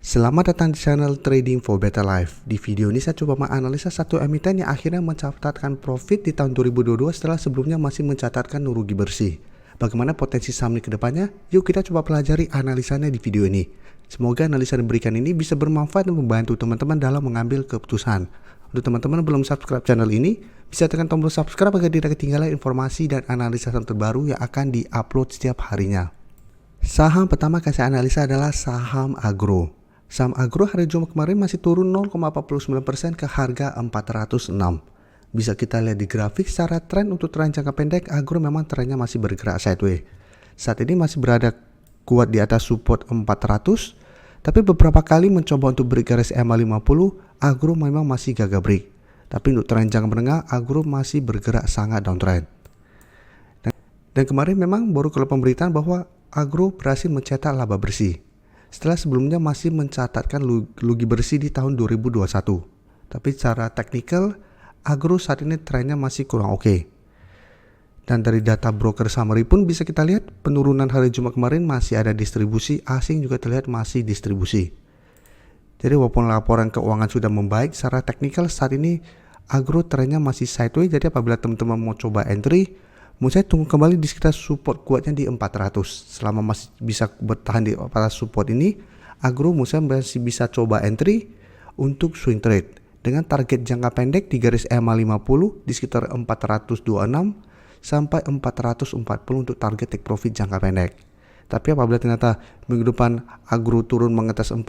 Selamat datang di channel Trading for Better Life. Di video ini saya coba menganalisa satu emiten yang akhirnya mencatatkan profit di tahun 2022 setelah sebelumnya masih mencatatkan rugi bersih. Bagaimana potensi saham ini ke depannya? Yuk kita coba pelajari analisanya di video ini. Semoga analisa yang diberikan ini bisa bermanfaat dan membantu teman-teman dalam mengambil keputusan. Untuk teman-teman yang belum subscribe channel ini, bisa tekan tombol subscribe agar tidak ketinggalan informasi dan analisa saham terbaru yang akan di-upload setiap harinya. Saham pertama yang saya analisa adalah saham Agro. Saham Agro hari Jumat kemarin masih turun 0,49% ke harga 406. Bisa kita lihat di grafik secara tren untuk tren jangka pendek, Agro memang trennya masih bergerak sideways. Saat ini masih berada kuat di atas support 400, tapi beberapa kali mencoba untuk break garis EMA 50, Agro memang masih gagal break. Tapi untuk tren jangka menengah, Agro masih bergerak sangat downtrend. Dan kemarin memang baru keluar pemberitaan bahwa Agro berhasil mencetak laba bersih setelah sebelumnya masih mencatatkan rugi bersih di tahun 2021. Tapi secara teknikal, Agro saat ini trennya masih kurang oke. Dan dari data broker summary pun bisa kita lihat penurunan hari Jumat kemarin masih ada distribusi, asing juga terlihat masih distribusi. Jadi walaupun laporan keuangan sudah membaik, secara teknikal saat ini Agro trennya masih sideways. Jadi apabila teman-teman mau coba entry, menurut saya tunggu kembali di sekitar support kuatnya di 400. Selama masih bisa bertahan di atas support ini, Agro menurut saya masih bisa coba entry untuk swing trade dengan target jangka pendek di garis EMA 50 di sekitar 426 sampai 440 untuk target take profit jangka pendek. Tapi apabila ternyata minggu depan Agro turun mengetes 400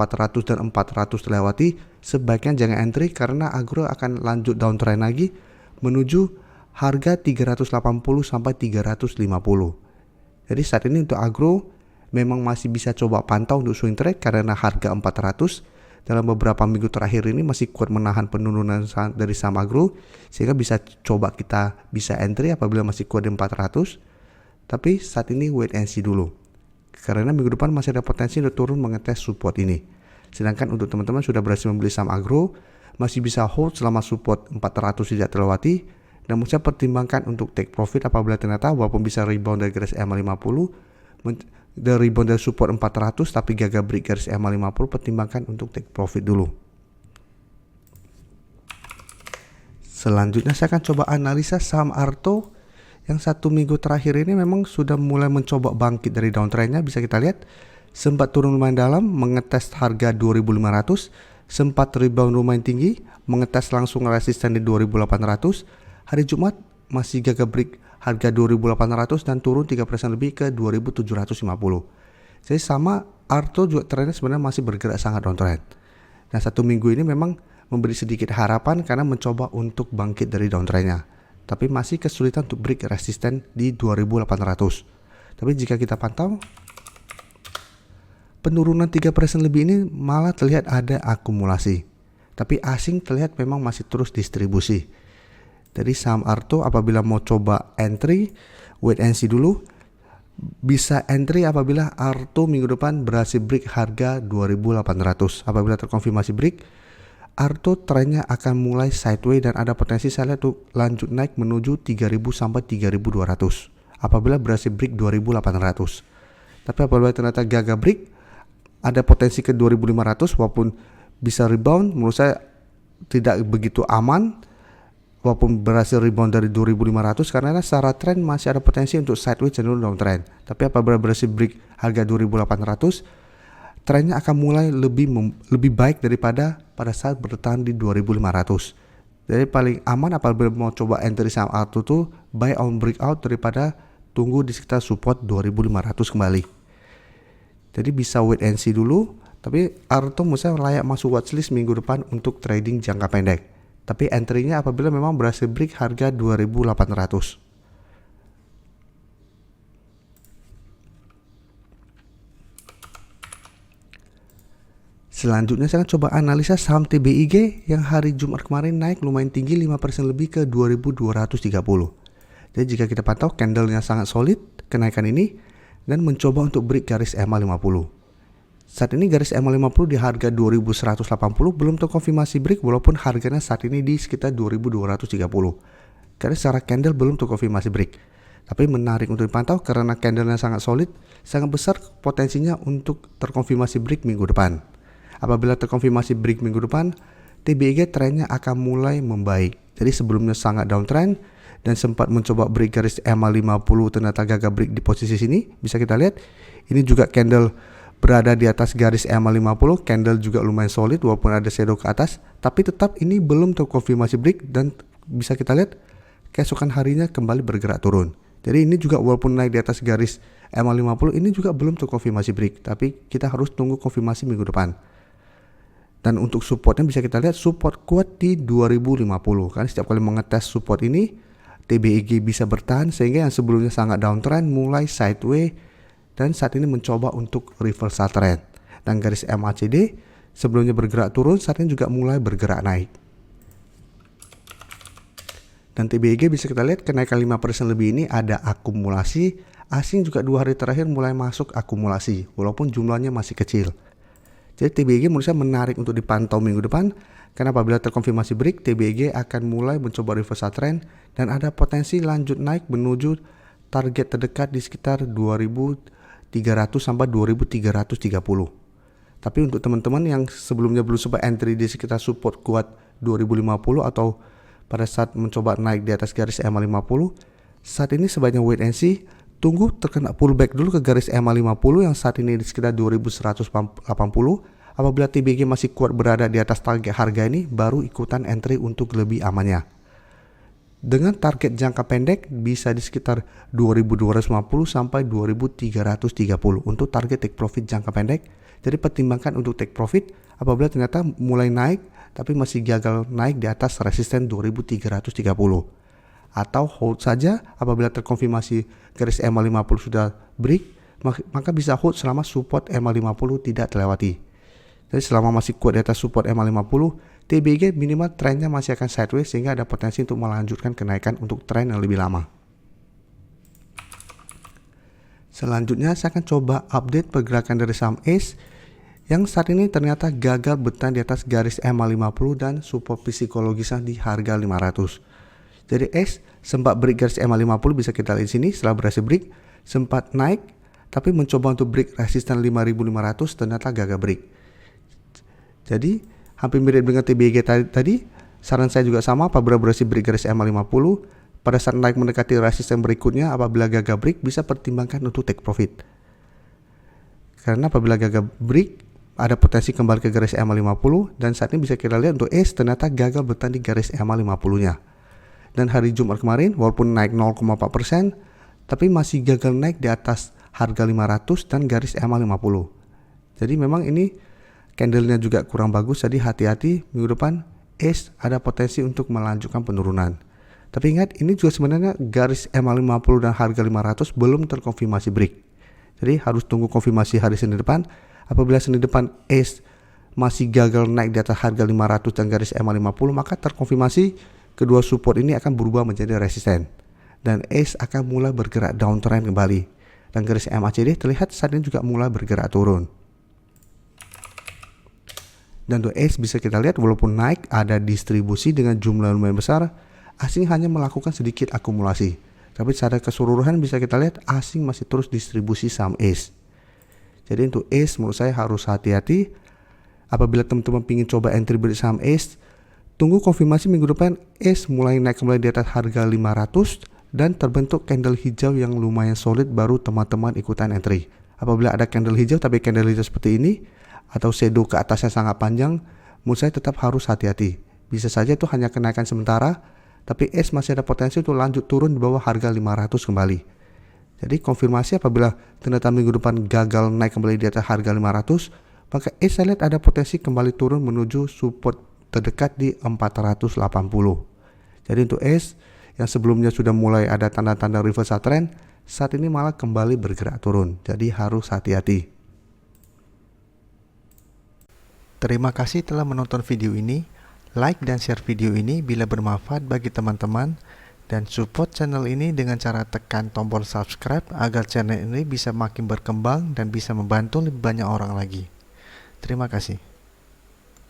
dan 400 terlewati, sebaiknya jangan entry karena Agro akan lanjut downtrend lagi menuju harga 380 sampai 350. Jadi saat ini untuk Agro memang masih bisa coba pantau untuk swing trade karena harga 400 dalam beberapa minggu terakhir ini masih kuat menahan penurunan dari saham Agro, sehingga bisa coba kita bisa entry apabila masih kuat di 400. Tapi saat ini wait and see dulu. Karena minggu depan masih ada potensi untuk turun mengetes support ini. Sedangkan untuk teman-teman sudah berhasil membeli saham Agro, masih bisa hold selama support 400 tidak terlewati. Dan saya pertimbangkan untuk take profit apabila ternyata walaupun bisa rebound dari garis EMA 50, dari rebound dari support 400 tapi gagal break garis EMA 50, pertimbangkan untuk take profit dulu. Selanjutnya saya akan coba analisa saham Arto yang satu minggu terakhir ini memang sudah mulai mencoba bangkit dari downtrendnya. Bisa kita lihat sempat turun lumayan dalam, mengetes harga 2500, sempat rebound lumayan tinggi, mengetes langsung resisten di 2800. Hari Jumat masih gagal break harga 2800 dan turun 3% lebih ke 2750. Jadi sama Arto juga trennya sebenarnya masih bergerak sangat downtrend. Nah satu minggu ini memang memberi sedikit harapan karena mencoba untuk bangkit dari downtrendnya. Tapi masih kesulitan untuk break resisten di 2800. Tapi jika kita pantau, penurunan 3% lebih ini malah terlihat ada akumulasi. Tapi asing terlihat memang masih terus distribusi. Jadi saham Arto apabila mau coba entry, wait and see dulu. Bisa entry apabila Arto minggu depan berhasil break harga 2800. Apabila terkonfirmasi break, Arto trennya akan mulai sideways dan ada potensi saya lihat untuk lanjut naik menuju 3000 sampai 3200. Apabila berhasil break 2800. Tapi apabila ternyata gagal break, ada potensi ke 2500 walaupun bisa rebound, menurut saya tidak begitu aman. Walaupun berhasil rebound dari 2500 karena secara tren masih ada potensi untuk sideways cenderung downtrend. Tapi apabila berhasil break harga 2800, trennya akan mulai lebih baik daripada pada saat bertahan di 2500. Jadi paling aman apabila mau coba entry saham Arto tuh buy on breakout daripada tunggu di sekitar support 2500 kembali. Jadi bisa wait and see dulu. Tapi Arto menurut saya layak masuk watchlist minggu depan untuk trading jangka pendek. Tapi entry-nya apabila memang berhasil break harga 2800. Selanjutnya saya akan coba analisa saham TBIG yang hari Jumat kemarin naik lumayan tinggi 5% lebih ke 2230. Jadi jika kita pantau candlenya sangat solid kenaikan ini dan mencoba untuk break garis EMA 50. Saat ini garis EMA 50 di harga 2180 belum terkonfirmasi break walaupun harganya saat ini di sekitar 2230. Karena secara candle belum terkonfirmasi break. Tapi menarik untuk dipantau karena candlenya sangat solid, sangat besar potensinya untuk terkonfirmasi break minggu depan. Apabila terkonfirmasi break minggu depan, TBEG trennya akan mulai membaik. Jadi sebelumnya sangat downtrend dan sempat mencoba break garis EMA 50, ternyata gagal break di posisi sini. Bisa kita lihat, ini juga candle berada di atas garis EMA 50, candle juga lumayan solid walaupun ada shadow ke atas, tapi tetap ini belum terkonfirmasi break dan bisa kita lihat keesokan harinya kembali bergerak turun. Jadi ini juga walaupun naik di atas garis EMA 50, ini juga belum terkonfirmasi break, tapi kita harus tunggu konfirmasi minggu depan. Dan untuk supportnya bisa kita lihat support kuat di 2050. Kan setiap kali mengetes support ini TBEG bisa bertahan sehingga yang sebelumnya sangat downtrend mulai sideways dan saat ini mencoba untuk reversal trend. Dan garis MACD sebelumnya bergerak turun saat ini juga mulai bergerak naik. Dan TBEG bisa kita lihat kenaikan 5% lebih ini ada akumulasi. Asing juga 2 hari terakhir mulai masuk akumulasi walaupun jumlahnya masih kecil. Jadi TBEG menurut saya menarik untuk dipantau minggu depan karena apabila terkonfirmasi break, TBEG akan mulai mencoba reversal trend dan ada potensi lanjut naik menuju target terdekat di sekitar 2300 sampai 2330. Tapi untuk teman-teman yang sebelumnya belum sempat entry di sekitar support kuat 2050 atau pada saat mencoba naik di atas garis EMA 50, saat ini sebaiknya wait and see. Tunggu terkena pullback dulu ke garis EMA 50 yang saat ini di sekitar 2180. Apabila TBEG masih kuat berada di atas target harga ini, baru ikutan entry untuk lebih amannya. Dengan target jangka pendek bisa di sekitar 2250 sampai 2330 untuk target take profit jangka pendek. Jadi pertimbangkan untuk take profit apabila ternyata mulai naik tapi masih gagal naik di atas resisten 2330. Atau hold saja apabila terkonfirmasi garis EMA 50 sudah break, maka bisa hold selama support EMA 50 tidak terlewati. Jadi selama masih kuat di atas support EMA 50, TBEG minimal trennya masih akan sideways sehingga ada potensi untuk melanjutkan kenaikan untuk tren yang lebih lama. Selanjutnya saya akan coba update pergerakan dari saham ACE yang saat ini ternyata gagal bertahan di atas garis EMA 50 dan support psikologisnya di harga 500. Jadi ACE sempat break garis EMA 50, bisa kita lihat di sini. Setelah berhasil break, sempat naik tapi mencoba untuk break resisten 5500, ternyata gagal break. Jadi hampir mirip dengan TBEG tadi. Saran saya juga sama, apabila berhasil break garis EMA 50, pada saat naik mendekati resisten berikutnya apabila gagal break bisa pertimbangkan untuk take profit. Karena apabila gagal break ada potensi kembali ke garis EMA 50 dan saat ini bisa kita lihat untuk ACE ternyata gagal bertahan di garis EMA 50-nya. Dan hari Jumat kemarin walaupun naik 0,4%, tapi masih gagal naik di atas harga 500 dan garis EMA 50. Jadi memang ini candlenya juga kurang bagus, jadi hati-hati minggu depan ACE ada potensi untuk melanjutkan penurunan. Tapi ingat, ini juga sebenarnya garis EMA 50 dan harga 500 belum terkonfirmasi break. Jadi harus tunggu konfirmasi hari Senin depan. Apabila Senin depan ACE masih gagal naik di atas harga 500 dan garis EMA 50, maka terkonfirmasi kedua support ini akan berubah menjadi resisten dan ACE akan mulai bergerak downtrend kembali dan garis MACD terlihat saat ini juga mulai bergerak turun. Dan untuk ACE bisa kita lihat walaupun naik ada distribusi dengan jumlah lumayan besar, asing hanya melakukan sedikit akumulasi. Tapi secara keseluruhan bisa kita lihat asing masih terus distribusi saham ACE. Jadi untuk ACE menurut saya harus hati-hati. Apabila teman-teman ingin coba entry beli saham ACE, tunggu konfirmasi minggu depan ACE mulai naik kembali di atas harga 500 dan terbentuk candle hijau yang lumayan solid, baru teman-teman ikutan entry. Apabila ada candle hijau tapi candle hijau seperti ini atau shadow ke atasnya sangat panjang, menurut saya tetap harus hati-hati. Bisa saja itu hanya kenaikan sementara, tapi ACE masih ada potensi untuk lanjut turun di bawah harga 500 kembali. Jadi konfirmasi apabila ternyata minggu depan gagal naik kembali di atas harga 500, maka ACE saya lihat ada potensi kembali turun menuju support terdekat di 480. Jadi untuk ACE yang sebelumnya sudah mulai ada tanda-tanda reversal trend, saat ini malah kembali bergerak turun. Jadi harus hati-hati. Terima kasih telah menonton video ini. Like dan share video ini bila bermanfaat bagi teman-teman, dan support channel ini dengan cara tekan tombol subscribe agar channel ini bisa makin berkembang dan bisa membantu lebih banyak orang lagi. Terima kasih.